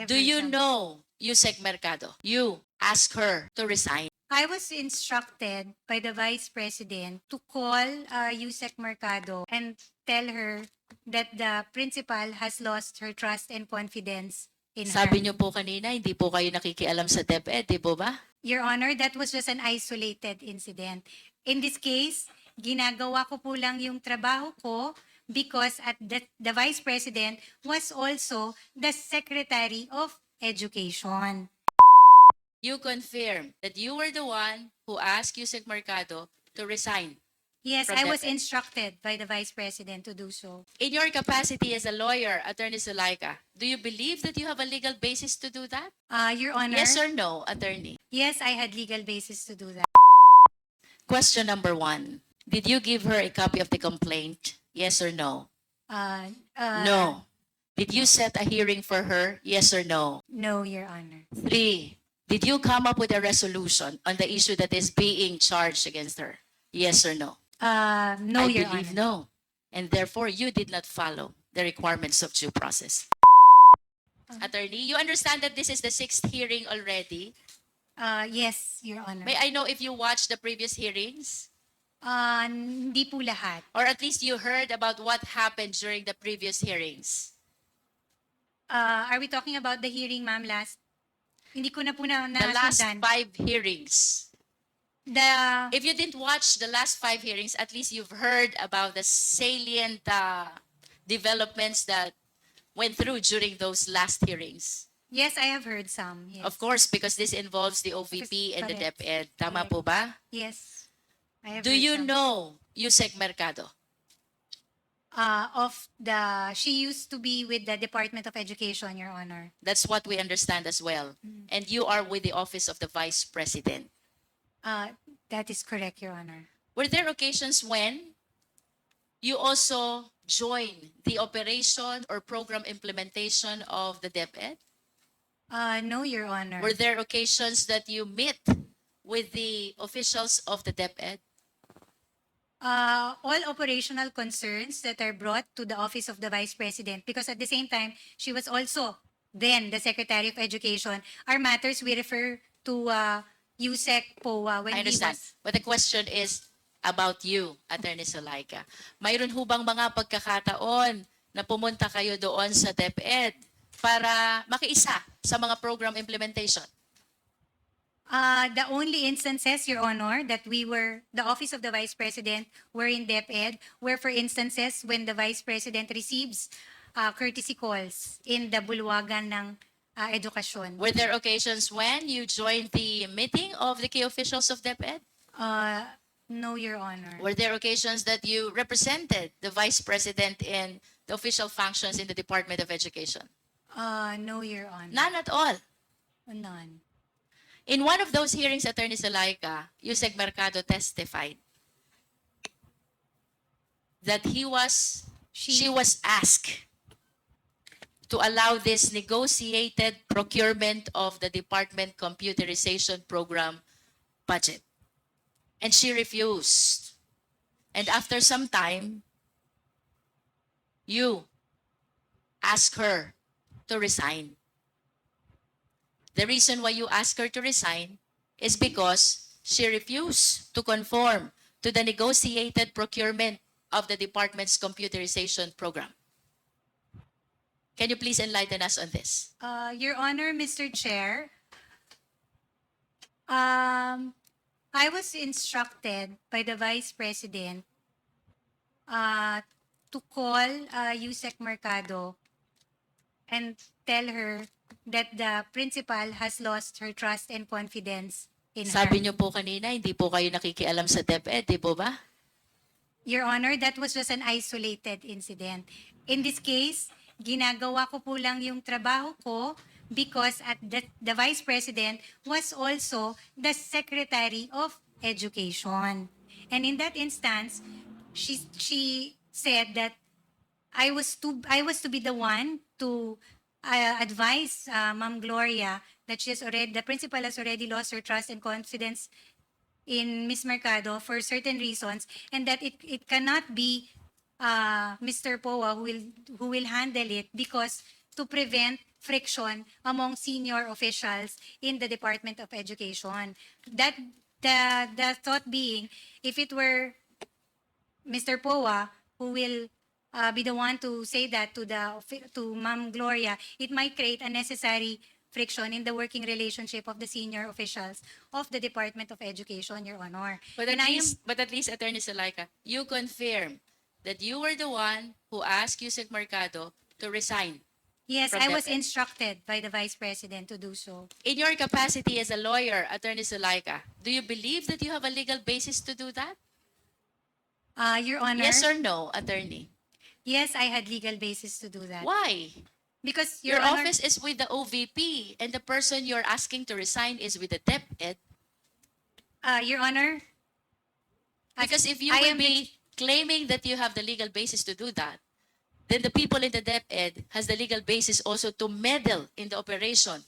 have Do heard you some. know USEC Mercado? You ask her to resign. I was instructed by the Vice President to call USEC Mercado and tell her that the principal has lost her trust and confidence in Sabi her. niyo po kanina, hindi po kayo nakikialam sa DepEd, di po ba? Your Honor, that was just an isolated incident. In this case, ginagawa ko po lang yung trabaho ko because the Vice President was also the Secretary of Education. You confirm that you were the one who asked USEC Mercado to resign. Yes, From I was DepEd. instructed by the Vice President to do so. In your capacity as a lawyer, Attorney Zulaika, do you believe that you have a legal basis to do that? Your Honor, Yes or no, Attorney? yes, I had legal basis to do that. Question number 1. Did you give her a copy of the complaint? Yes or no? No. Did you set a hearing for her? Yes or no? No, Your Honor. 3. Did you come up with a resolution on the issue that is being charged against her? Yes or no? No, I Your believe Honor. no. And therefore, you did not follow the requirements of due process. Attorney, you understand that this is the 6th hearing already? Yes, Your Honor. May I know if you watched the previous hearings? Hindi po lahat. Or at least you heard about what happened during the previous hearings? Are we talking about the hearing, ma'am, last? Hindi ko na po The last nasundan. 5 hearings. The, If you didn't watch the last 5 hearings, at least you've heard about the salient developments that went through during those last hearings. yes, I have heard some. Yes. Of course, because this involves the OVP and the Correct. DepEd. Tama Correct. po ba? Yes. I have Do heard you some. know USEC Mercado? She used to be with the Department of Education, Your Honor. That's what we understand as well. And you are with the Office of the Vice President. That is correct, Your Honor. Were there occasions when you also joined the operation or program implementation of the DepEd? No, Your Honor. Were there occasions that you met with the officials of the DepEd? All operational concerns that are brought to the Office of the Vice President, because at the same time, she was also then the Secretary of Education, are matters we refer to USEC POA when I he understand. was... But the question is about you, Attorney Zulaika. Mayroon ho bang mga pagkakataon na pumunta kayo doon sa DepEd para makiisa sa mga program implementation? The only instances, Your Honor, that the Office of the Vice President were in DepEd were for instances when the Vice President receives courtesy calls in the bulwagan ng edukasyon. Were there occasions when you joined the meeting of the key officials of DepEd? No, Your Honor. Were there occasions that you represented the Vice President in the official functions in the Department of Education? No, Your Honor. None at all. None. In one of those hearings, Attorney Zulaika, USEC Mercado testified that she was asked to allow this negotiated procurement of the department computerization program budget. And she refused. And after some time, you asked her to resign. The reason why you asked her to resign is because she refused to conform to the negotiated procurement of the department's computerization program. Can you please enlighten us on this? Your Honor, Mr. Chair, I was instructed by the Vice President to call USEC Mercado and tell her that the principal has lost her trust and confidence in Sabi her. niyo po kanina, hindi po kayo nakikialam sa DepEd, di po ba? Your Honor, that was just an isolated incident. In this case, ginagawa ko po lang yung trabaho ko because the Vice President was also the Secretary of Education. And in that instance, she said that I was to be the one to advise Ma'am Gloria that the principal has already lost her trust and confidence in Ms. Mercado for certain reasons, and that it cannot be Mr. Poa who will handle it, because to prevent friction among senior officials in the Department of Education. That the thought being, if it were Mr. Poa who will be the one to say that to Ma'am Gloria, it might create unnecessary friction in the working relationship of the senior officials of the Department of Education, Your Honor. But And at least, Attorney Zulaika, you confirm that you were the one who asked USEC Mercado to resign. yes, from I was DepEd. instructed by the Vice President to do so. In your capacity as a lawyer, Attorney Zulaika, do you believe that you have a legal basis to do that? Your Honor, Yes or no, Attorney? yes, I had legal basis to do that. Why? Because, Your Your Honor, office is with the OVP, and the person you're asking to resign is with the DepEd. Your Honor, as Because if you I will am the- be claiming that you have the legal basis to do that, then the people in the DepEd has the legal basis also to meddle in the operation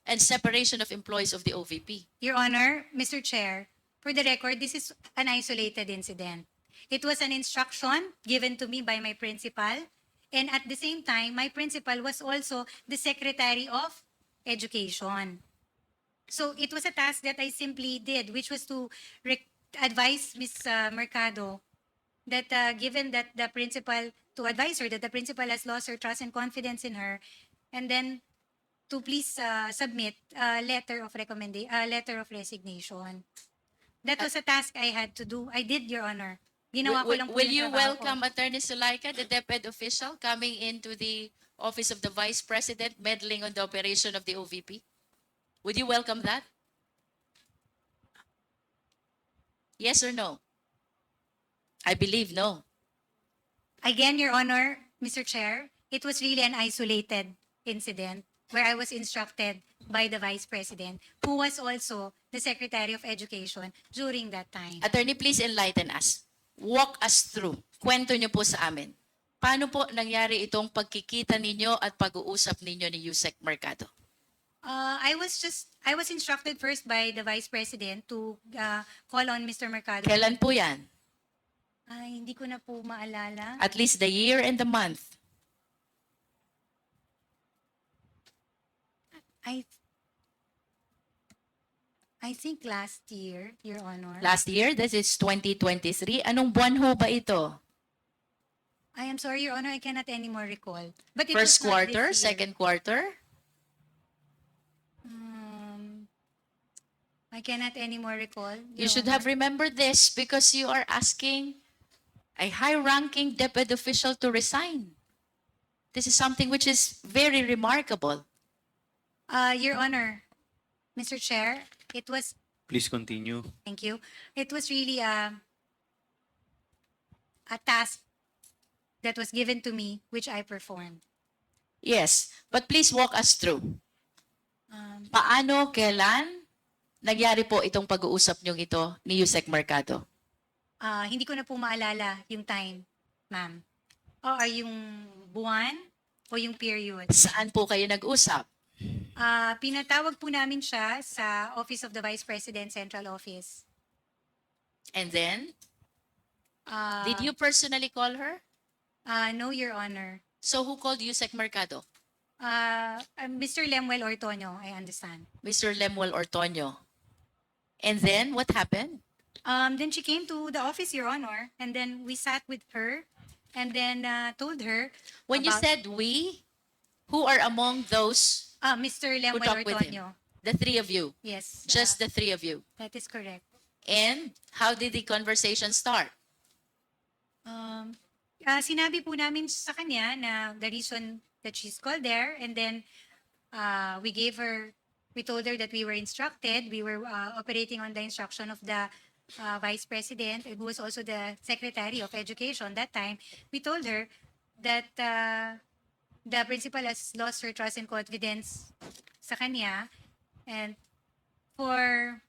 and separation of employees of the OVP. Your Honor, Mr. Chair, for the record, this is an isolated incident. It was an instruction given to me by my principal, and at the same time, my principal was also the Secretary of Education. So it was a task that I simply did, which was to advise Ms. Mercado that given that the principal, to advise her that the principal has lost her trust and confidence in her, and then to please submit a letter of letter of resignation. That was a task I had to do. I did, Your Honor. Ginawa ko lang po Will yung you trabaho ko. welcome Attorney Zulaika, the DepEd official, coming into the office of the Vice President, meddling on the operation of the OVP? Would you welcome that? Yes or no? I believe no. Again, Your Honor, Mr. Chair, it was really an isolated incident where I was instructed by the Vice President, who was also the Secretary of Education during that time. Attorney, please enlighten us. Walk us through. Kwento niyo po sa amin. Paano po nangyari itong pagkikita ninyo at pag-uusap ninyo ni USEC Mercado? I was instructed first by the Vice President to call on Mr. Mercado. Kailan po yan? Ay, hindi ko na po maalala. At least the year and the month. I think last year, Your Honor. Last year, this is 2023. Anong buwan ho ba ito? I am sorry, Your Honor, I cannot anymore recall. But it First was not this quarter, year. second quarter? I cannot anymore recall. You Your should Honor. have remembered this because you are asking a high-ranking DepEd official to resign. This is something which is very remarkable. Your Honor, Mr. Chair, it was, Please continue. thank you. It was really a task that was given to me, which I performed. Yes, but please walk us through. Paano, kailan, nagyari po itong pag-uusap niyong ito ni USEC Mercado? Hindi ko na po maalala yung time, ma'am. Or yung buwan o yung period. Saan po kayo nag-usap? Pinatawag po namin siya sa Office of the Vice President Central Office. And then, Uh, did you personally call her? No, Your Honor. So who called USEC Mercado? Mr. Lemuel Ortonio, I understand. Mr. Lemuel Ortonio. And then, what happened? Then she came to the office, Your Honor, and then we sat with her and then told her When you about- said we, who are among those Mr. who Lemuel talked with him? Ortonio. The three of you. Yes. Just the three of you. That is correct. And how did the conversation start? Sinabi po namin sa kanya na the reason that she's called there, and then we told her that we were instructed, we were operating on the instruction of the Vice President, who was also the Secretary of Education that time. We told her that the principal has lost her trust and confidence sa kanya, and for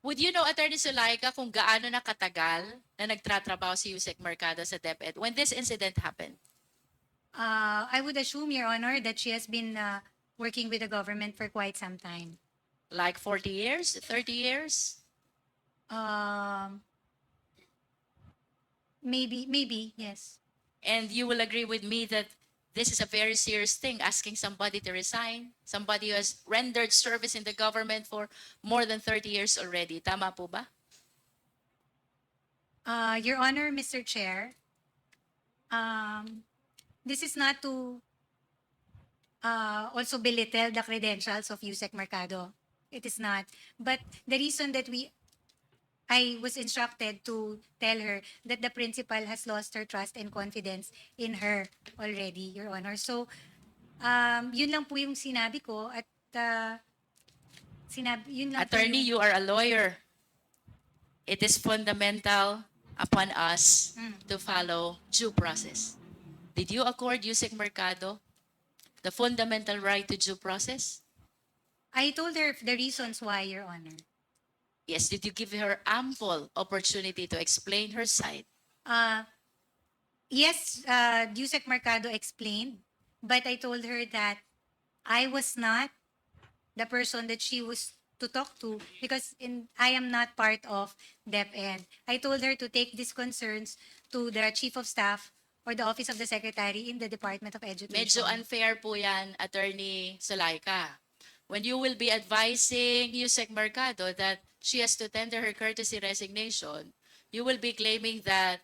Would you know, Attorney Zulaika, kung gaano na katagal na nagtratrabaho si USEC Mercado sa DepEd when this incident happened? I would assume, Your Honor, that she has been working with the government for quite some time. Like 40 years? 30 years? Maybe, yes. And you will agree with me that This is a very serious thing, asking somebody to resign, somebody who has rendered service in the government for more than 30 years already. Tama po ba? Your Honor, Mr. Chair, this is not to also belittle the credentials of USEC Mercado. It is not. But the reason that I was instructed to tell her that the principal has lost her trust and confidence in her already, Your Honor. So, yun lang po yung sinabi ko at yun lang po Attorney, yung, you are a lawyer. It is fundamental upon us to follow due process. Did you accord USEC Mercado the fundamental right to due process? I told her the reasons why, Your Honor. Yes, did you give her ample opportunity to explain her side? Yes, USEC Mercado explained, but I told her that I was not the person that she was to talk to because I am not part of DepEd. I told her to take these concerns to the Chief of Staff or the Office of the Secretary in the Department of Education. Medyo unfair po yan, Attorney Sulaika. When you will be advising USEC Mercado that she has to tender her courtesy resignation, you will be claiming that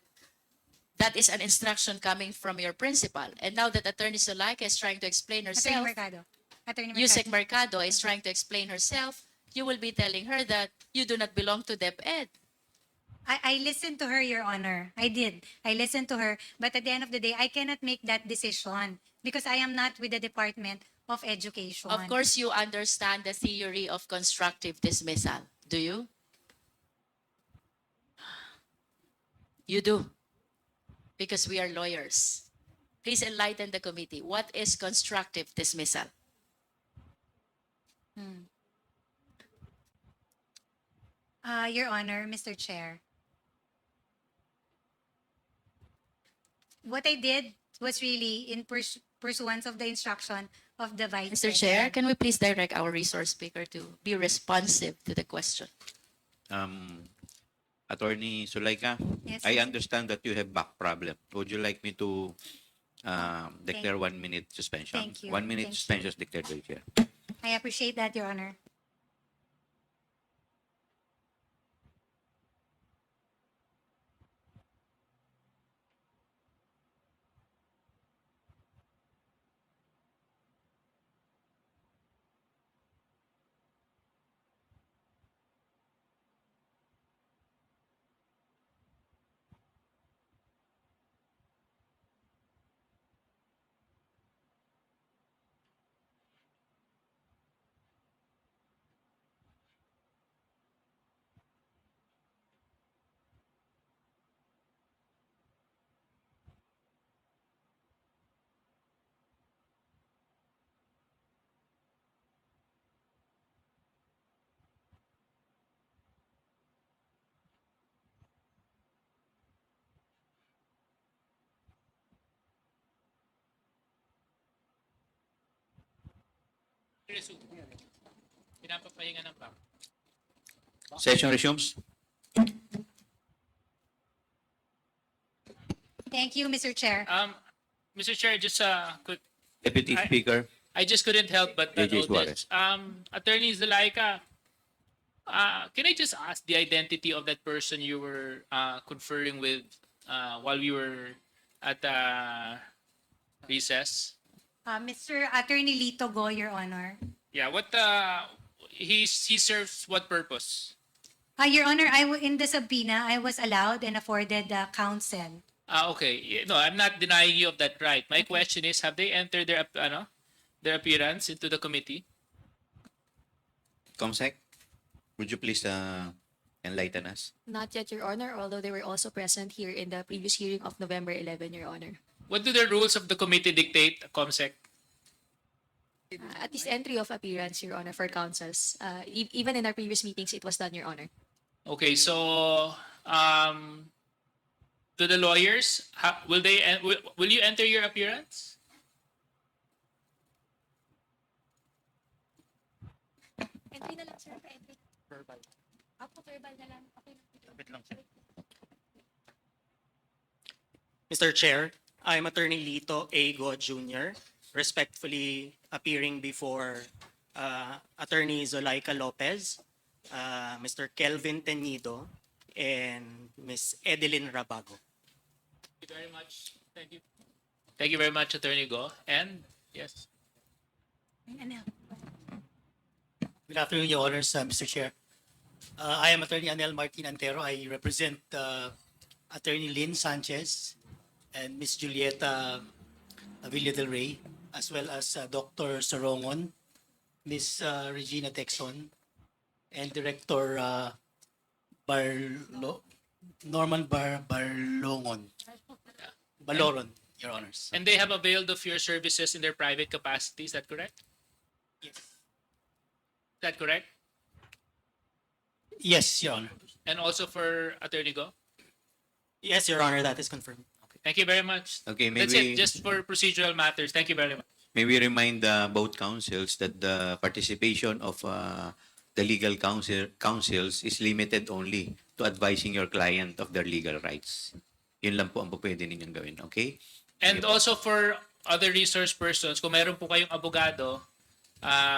that is an instruction coming from your principal. And now that Attorney Sulaika is trying to explain Attorney herself, Mercado. Attorney Mercado. USEC Mercado is trying to explain herself, you will be telling her that you do not belong to DepEd. I listened to her, Your Honor. I did. I listened to her. But at the end of the day, I cannot make that decision because I am not with the Department of Education. Of course, you understand the theory of constructive dismissal. Do you? You do. Because we are lawyers. Please enlighten the committee. What is constructive dismissal? Your Honor, Mr. Chair. What I did was really in pursuance of the instruction of the Vice Mr. President. Chair, can we please direct our resource speaker to be responsive to the question? Attorney Sulaika, Yes, I Mr. understand that you have back problem. Would you like me to declare 1 minute suspension? Thank you. 1 minute Thank you. suspension is declared by the chair. I appreciate that, Your Honor. Pinapapahinga ng PAC. Session resumes. Thank you, Mr. Chair. Mr. Chair, just a quick, Deputy I- Speaker, I just couldn't help but AJ notice. Attorney Zulaika, can I just ask the identity of that person you were conferring with while we were at recess? Mr. Attorney Lito Go, Your Honor. Yeah, what he serves what purpose? Your Honor, in the subpoena, I was allowed and afforded counsel. Okay. No, I'm not denying you of that right. My question is, have they entered their appearance into the committee? Comsec, would you please enlighten us? Not yet, Your Honor, although they were also present here in the previous hearing of November 11, Your Honor. What do the rules of the committee dictate, Comsec? At least entry of appearance, Your Honor, for counsels. Even in our previous meetings, it was done, Your Honor. Okay, so to the lawyers, will you enter your appearance? Entry na lang, sir. Entry. Verbal. Apo, verbal na lang. Okay. Mr. Chair, I'm Attorney Lito A. Go Jr., respectfully appearing before Attorney Zolaika Lopez, Mr. Kelvin Tenido, and Ms. Edeline Rabago. Thank you very much. Thank you. Thank you very much, Attorney Go. And yes. Ano? Good afternoon, Your Honors, Mr. Chair. I am Attorney Anel Martin Antero. I represent Attorney Lynn Sanchez and Ms. Julieta Villa del Rey, as well as Dr. Sarongon, Ms. Regina Texon, and Director Norman Barlongon. Baloron, Your Honors. And they have availed of your services in their private capacity. Is that correct? Yes. Is that correct? Yes, Your Honor. And also for Attorney Go? Yes, Your Honor, that is confirmed. Thank you very much. Okay, That's maybe it, just for procedural matters. Thank you very much. may we remind both councils that the participation of the legal councils is limited only to advising your client of their legal rights. Yun lang po ang pwede ninyong gawin, okay? And also for other resource persons, kung meron po kayong abogado,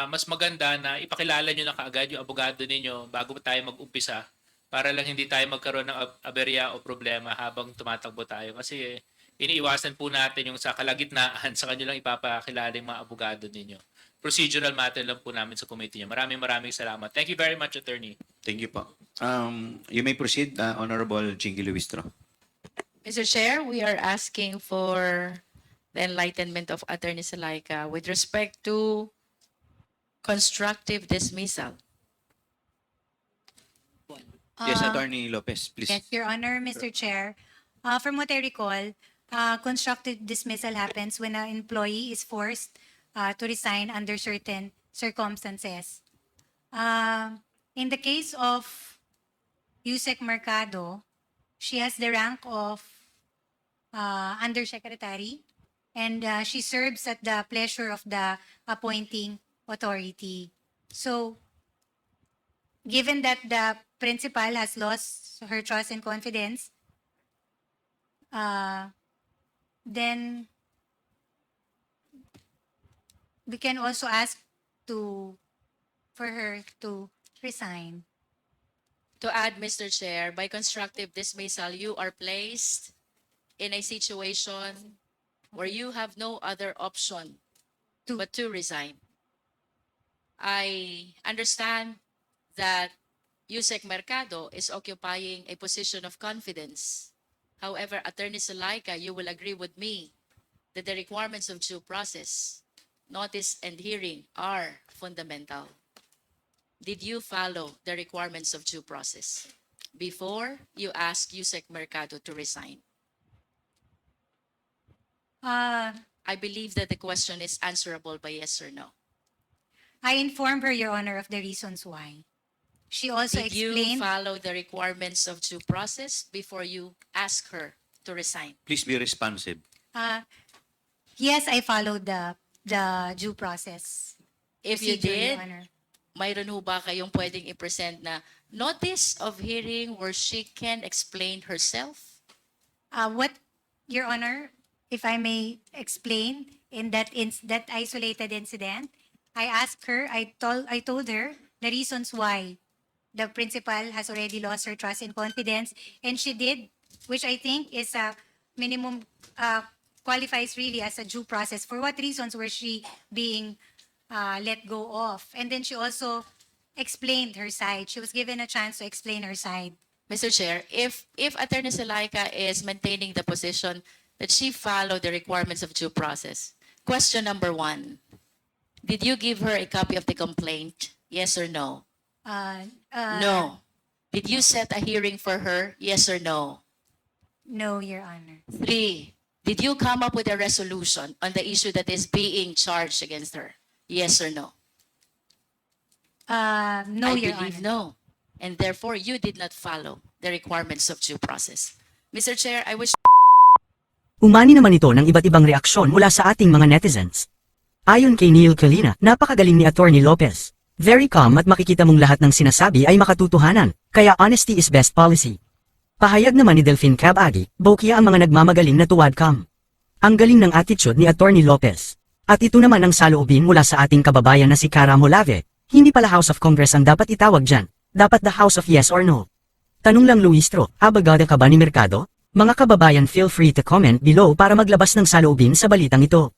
mas maganda na ipakilala nyo na kaagad yung abogado ninyo bago tayo mag-umpisa para lang hindi tayo magkaroon ng aberya o problema habang tumatakbo tayo. Kasi iniiwasan po natin yung sa kalagitnaan sa kanyo lang ipapakilala yung mga abogado ninyo. Procedural matter lang po namin sa committee nyo. Maraming salamat. Thank you very much, Attorney. Thank you po. You may proceed, Honorable Jingy Luistro. Mr. Chair, we are asking for the enlightenment of Attorney Zolaika with respect to constructive dismissal. Yes, Attorney Lopez, please. Yes, Your Honor, Mr. Chair. From what I recall, constructive dismissal happens when an employee is forced to resign under certain circumstances. In the case of USEC Mercado, she has the rank of undersecretary, and she serves at the pleasure of the appointing authority. So, given that the principal has lost her trust and confidence, then we can also ask for her to resign. To add, Mr. Chair, by constructive dismissal, you are placed in a situation where you have no other option but to resign. I understand that USEC Mercado is occupying a position of confidence. However, Attorney Zolaika, you will agree with me that the requirements of due process, notice and hearing are fundamental. Did you follow the requirements of due process before you asked USEC Mercado to resign? I believe that the question is answerable by yes or no. I informed her, Your Honor, of the reasons why. She also Did you explained. follow the requirements of due process before you asked her to resign? Please be responsive. Yes, I followed the due process. If you procedure, Your did, Honor. mayroon ho ba kayong pwedeng i-present na notice of hearing where she can explain herself? What, Your Honor, if I may explain, in that isolated incident, I asked her, I told her the reasons why the principal has already lost her trust and confidence, and she did, which I think is a minimum, qualifies really as a due process. For what reasons were she being let go of? And then she also explained her side. She was given a chance to explain her side. Mr. Chair, if Attorney Zolaika is maintaining the position that she followed the requirements of due process, question number 1, did you give her a copy of the complaint? Yes or no? No. Did you set a hearing for her? Yes or no? No, Your Honor. 3, did you come up with a resolution on the issue that is being charged against her? Yes or no? No, I Your believe Honor. no. And therefore, you did not follow the requirements of due process. Mr. Chair, I wish Umani naman ito ng iba't ibang reaksyon mula sa ating mga netizens. Ayon kay Neil Kalina, napakagaling ni Atty. Lopez. Very calm at makikita mong lahat ng sinasabi ay makatutuhanan, kaya honesty is best policy. Pahayag naman ni Delphine Cabagi, bokya ang mga nagmamagaling na tuwad cam. Ang galing ng attitude ni Atty. Lopez. At ito naman ang saloobin mula sa ating kababayan na si Cara Molave. Hindi pala House of Congress ang dapat itawag dyan. Dapat the House of Yes or No. Tanong lang Luistro, abogado ka ba ni Mercado? Mga kababayan, feel free to comment below para maglabas ng saloobin sa balitang ito.